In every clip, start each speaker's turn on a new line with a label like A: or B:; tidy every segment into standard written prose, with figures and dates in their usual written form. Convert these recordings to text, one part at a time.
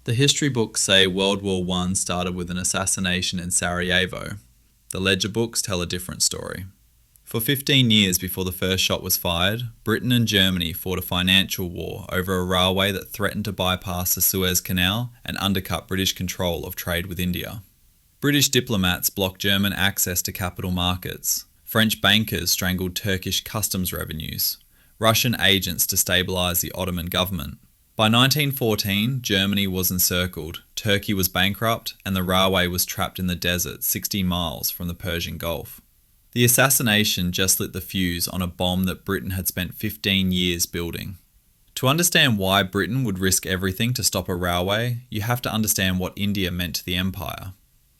A: The history books say World War I started with an assassination in Sarajevo. The ledger books tell a different story. For 15 years before the first shot was fired, Britain and Germany fought a financial war over a railway that threatened to bypass the Suez Canal and undercut British control of trade with India. British diplomats blocked German access to capital markets. French bankers strangled Turkish customs revenues. Russian agents destabilised the Ottoman government. By 1914, Germany was encircled, Turkey was bankrupt, and the railway was trapped in the desert 60 miles from the Persian Gulf. The assassination just lit the fuse on a bomb that Britain had spent 15 years building. To understand why Britain would risk everything to stop a railway, you have to understand what India meant to the empire.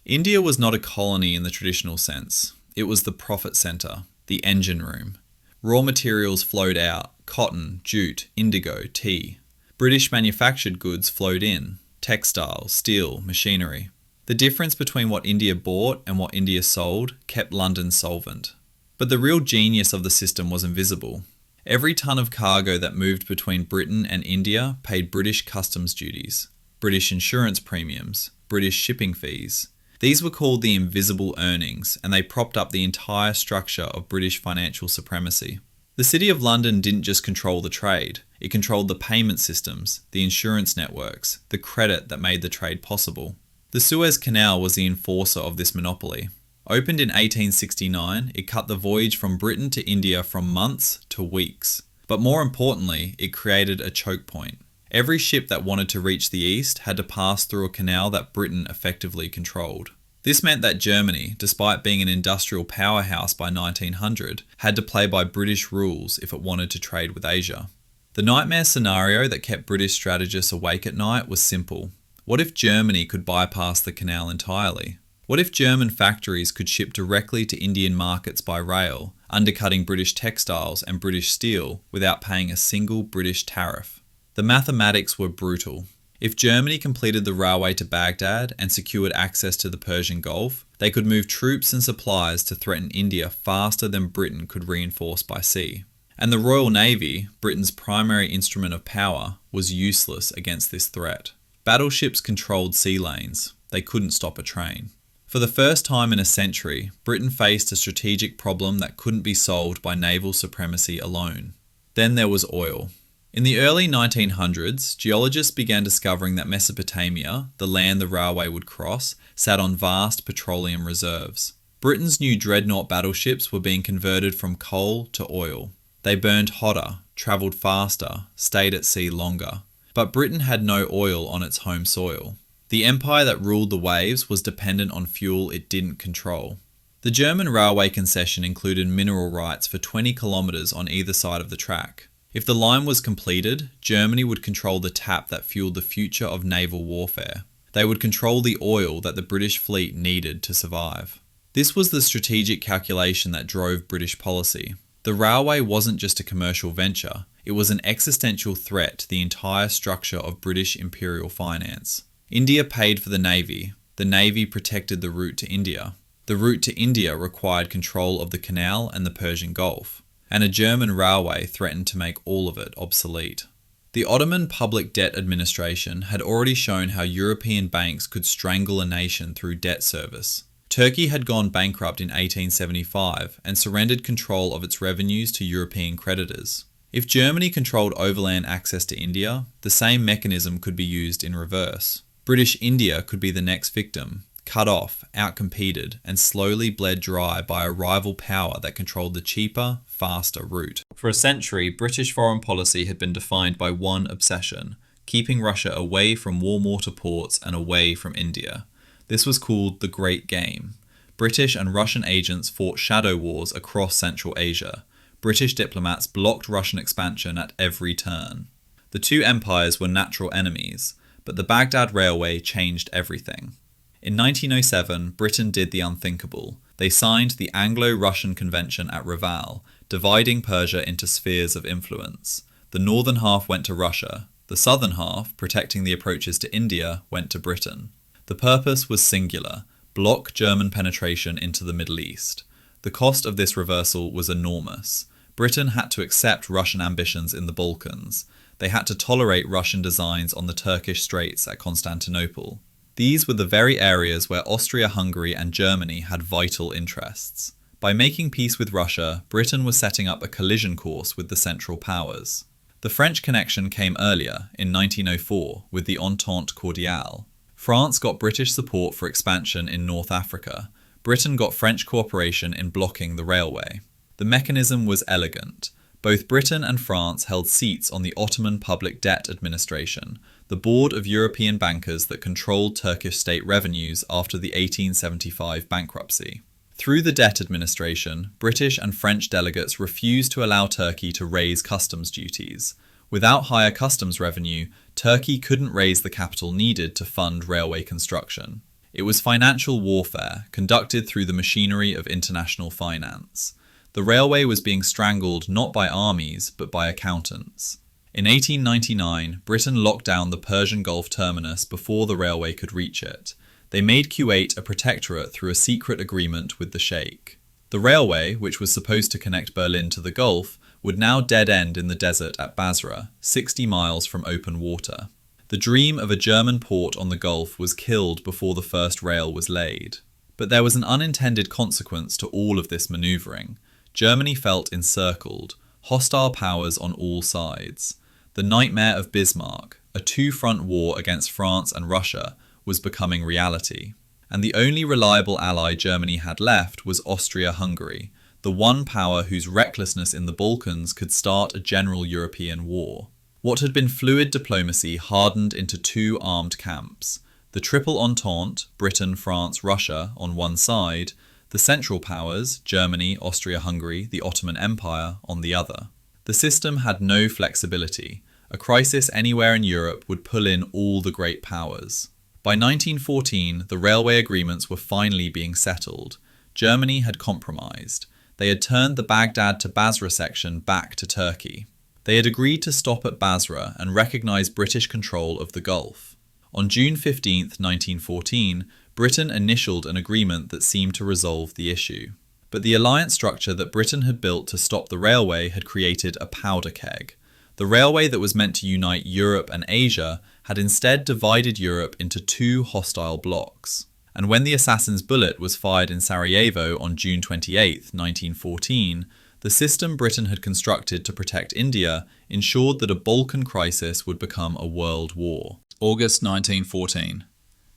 A: India was not a colony in the traditional sense. It was the profit centre, the engine room. Raw materials flowed out: cotton, jute, indigo, tea. British manufactured goods flowed in: textiles, steel, machinery. The difference between what India bought and what India sold kept London solvent. But the real genius of the system was invisible. Every ton of cargo that moved between Britain and India paid British customs duties, British insurance premiums, British shipping fees. These were called the invisible earnings, and they propped up the entire structure of British financial supremacy. The City of London didn't just control the trade, it controlled the payment systems, the insurance networks, the credit that made the trade possible. The Suez Canal was the enforcer of this monopoly. Opened in 1869, it cut the voyage from Britain to India from months to weeks. But more importantly, it created a choke point. Every ship that wanted to reach the east had to pass through a canal that Britain effectively controlled. This meant that Germany, despite being an industrial powerhouse by 1900, had to play by British rules if it wanted to trade with Asia. The nightmare scenario that kept British strategists awake at night was simple. What if Germany could bypass the canal entirely? What if German factories could ship directly to Indian markets by rail, undercutting British textiles and British steel without paying a single British tariff? The mathematics were brutal. If Germany completed the railway to Baghdad and secured access to the Persian Gulf, they could move troops and supplies to threaten India faster than Britain could reinforce by sea. And the Royal Navy, Britain's primary instrument of power, was useless against this threat. Battleships controlled sea lanes. They couldn't stop a train. For the first time in a century, Britain faced a strategic problem that couldn't be solved by naval supremacy alone. Then there was oil. In the early 1900s, geologists began discovering that Mesopotamia, the land the railway would cross, sat on vast petroleum reserves. Britain's new dreadnought battleships were being converted from coal to oil. They burned hotter, travelled faster, stayed at sea longer. But Britain had no oil on its home soil. The empire that ruled the waves was dependent on fuel it didn't control. The German railway concession included mineral rights for 20 kilometres on either side of the track. If the line was completed, Germany would control the tap that fueled the future of naval warfare. They would control the oil that the British fleet needed to survive. This was the strategic calculation that drove British policy. The railway wasn't just a commercial venture, it was an existential threat to the entire structure of British imperial finance. India paid for the Navy protected the route to India. The route to India required control of the canal and the Persian Gulf. And a German railway threatened to make all of it obsolete. The Ottoman Public Debt Administration had already shown how European banks could strangle a nation through debt service. Turkey had gone bankrupt in 1875 and surrendered control of its revenues to European creditors. If Germany controlled overland access to India, the same mechanism could be used in reverse. British India could be the next victim, cut off, outcompeted, and slowly bled dry by a rival power that controlled the cheaper, faster route. For a century, British foreign policy had been defined by one obsession: keeping Russia away from warm water ports and away from India. This was called the Great Game. British and Russian agents fought shadow wars across Central Asia. British diplomats blocked Russian expansion at every turn. The two empires were natural enemies, but the Baghdad Railway changed everything. In 1907, Britain did the unthinkable. They signed the Anglo-Russian Convention at Reval, dividing Persia into spheres of influence. The northern half went to Russia. The southern half, protecting the approaches to India, went to Britain. The purpose was singular: block German penetration into the Middle East. The cost of this reversal was enormous. Britain had to accept Russian ambitions in the Balkans. they had to tolerate Russian designs on the Turkish Straits at Constantinople. These were the very areas where Austria-Hungary and Germany had vital interests. By making peace with Russia, Britain was setting up a collision course with the Central Powers. The French connection came earlier, in 1904, with the Entente Cordiale. France got British support for expansion in North Africa. Britain got French cooperation in blocking the railway. The mechanism was elegant. Both Britain and France held seats on the Ottoman Public Debt Administration, the board of European bankers that controlled Turkish state revenues after the 1875 bankruptcy. Through the debt administration, British and French delegates refused to allow Turkey to raise customs duties. Without higher customs revenue, Turkey couldn't raise the capital needed to fund railway construction. It was financial warfare, conducted through the machinery of international finance. The railway was being strangled not by armies, but by accountants. In 1899, Britain locked down the Persian Gulf terminus before the railway could reach it. They made Kuwait a protectorate through a secret agreement with the Sheikh. The railway, which was supposed to connect Berlin to the Gulf, would now dead-end in the desert at Basra, 60 miles from open water. The dream of a German port on the Gulf was killed before the first rail was laid. But there was an unintended consequence to all of this manoeuvring. Germany felt encircled, hostile powers on all sides. The nightmare of Bismarck, a two-front war against France and Russia, was becoming reality. And the only reliable ally Germany had left was Austria-Hungary, the one power whose recklessness in the Balkans could start a general European war. What had been fluid diplomacy hardened into two armed camps. The Triple Entente, Britain, France, Russia, on one side, the Central Powers, Germany, Austria-Hungary, the Ottoman Empire, on the other. The system had no flexibility. A crisis anywhere in Europe would pull in all the great powers. By 1914, the railway agreements were finally being settled. Germany had compromised. They had turned the Baghdad to Basra section back to Turkey. They had agreed to stop at Basra and recognise British control of the Gulf. On June 15, 1914, Britain initialed an agreement that seemed to resolve the issue. But the alliance structure that Britain had built to stop the railway had created a powder keg. The railway that was meant to unite Europe and Asia had instead divided Europe into two hostile blocks. And when the assassin's bullet was fired in Sarajevo on June 28, 1914, the system Britain had constructed to protect India ensured that a Balkan crisis would become a world war. August 1914.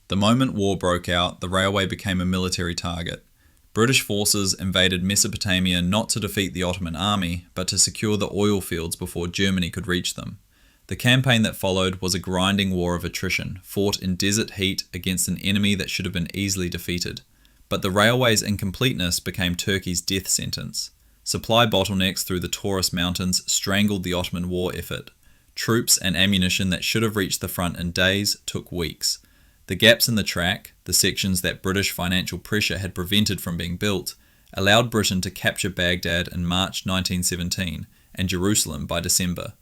A: The moment war broke out, the railway became a military target. British forces invaded Mesopotamia not to defeat the Ottoman army, but to secure the oil fields before Germany could reach them. The campaign that followed was a grinding war of attrition, fought in desert heat against an enemy that should have been easily defeated. But the railway's incompleteness became Turkey's death sentence. Supply bottlenecks through the Taurus Mountains strangled the Ottoman war effort. Troops and ammunition that should have reached the front in days took weeks. The gaps in the track, the sections that British financial pressure had prevented from being built, allowed Britain to capture Baghdad in March 1917 and Jerusalem by December.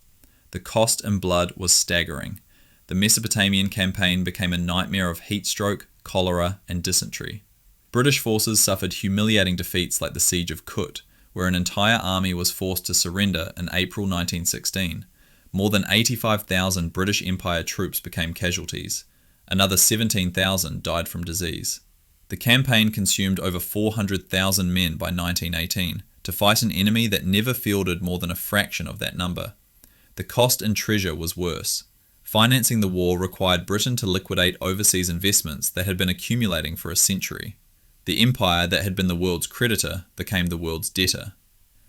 A: The cost in blood was staggering. The Mesopotamian campaign became a nightmare of heat stroke, cholera, and dysentery. British forces suffered humiliating defeats like the Siege of Kut, where an entire army was forced to surrender in April 1916. More than 85,000 British Empire troops became casualties. Another 17,000 died from disease. The campaign consumed over 400,000 men by 1918 to fight an enemy that never fielded more than a fraction of that number. The cost in treasure was worse. Financing the war required Britain to liquidate overseas investments that had been accumulating for a century. The empire that had been the world's creditor became the world's debtor.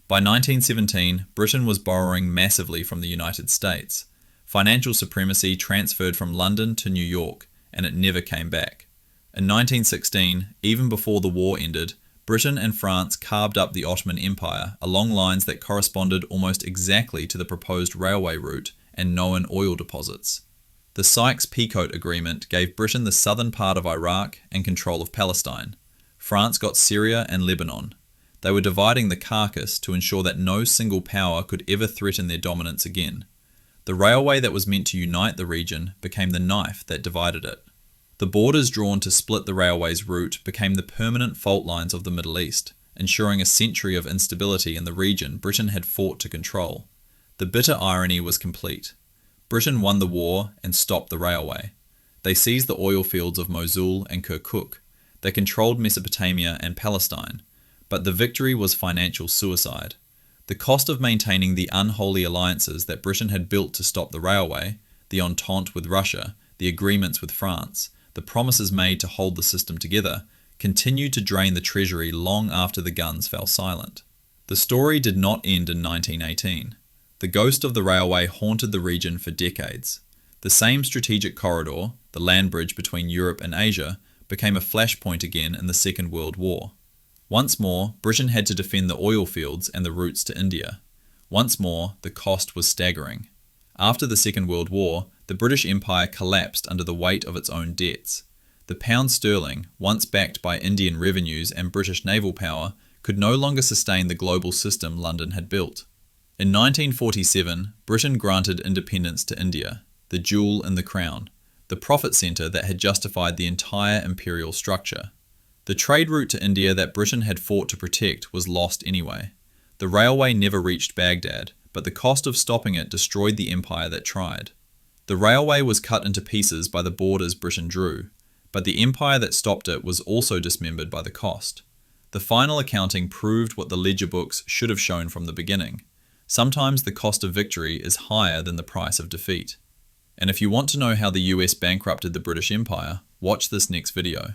A: By 1917, Britain was borrowing massively from the United States. Financial supremacy transferred from London to New York, and it never came back. In 1916, even before the war ended, Britain and France carved up the Ottoman Empire along lines that corresponded almost exactly to the proposed railway route and known oil deposits. The Sykes-Picot Agreement gave Britain the southern part of Iraq and control of Palestine. France got Syria and Lebanon. They were dividing the carcass to ensure that no single power could ever threaten their dominance again. The railway that was meant to unite the region became the knife that divided it. The borders drawn to split the railway's route became the permanent fault lines of the Middle East, ensuring a century of instability in the region Britain had fought to control. The bitter irony was complete. Britain won the war and stopped the railway. They seized the oil fields of Mosul and Kirkuk. They controlled Mesopotamia and Palestine. But the victory was financial suicide. The cost of maintaining the unholy alliances that Britain had built to stop the railway, the Entente with Russia, the agreements with France, the promises made to hold the system together, continued to drain the treasury long after the guns fell silent. The story did not end in 1918. The ghost of the railway haunted the region for decades. The same strategic corridor, the land bridge between Europe and Asia, became a flashpoint again in the Second World War. Once more, Britain had to defend the oil fields and the routes to India. Once more, the cost was staggering. After the Second World War, the British Empire collapsed under the weight of its own debts. The pound sterling, once backed by Indian revenues and British naval power, could no longer sustain the global system London had built. In 1947, Britain granted independence to India, the jewel in the crown, the profit centre that had justified the entire imperial structure. The trade route to India that Britain had fought to protect was lost anyway. The railway never reached Baghdad, but the cost of stopping it destroyed the empire that tried. The railway was cut into pieces by the borders Britain drew, but the empire that stopped it was also dismembered by the cost. The final accounting proved what the ledger books should have shown from the beginning. Sometimes the cost of victory is higher than the price of defeat. And if you want to know how the US bankrupted the British Empire, watch this next video.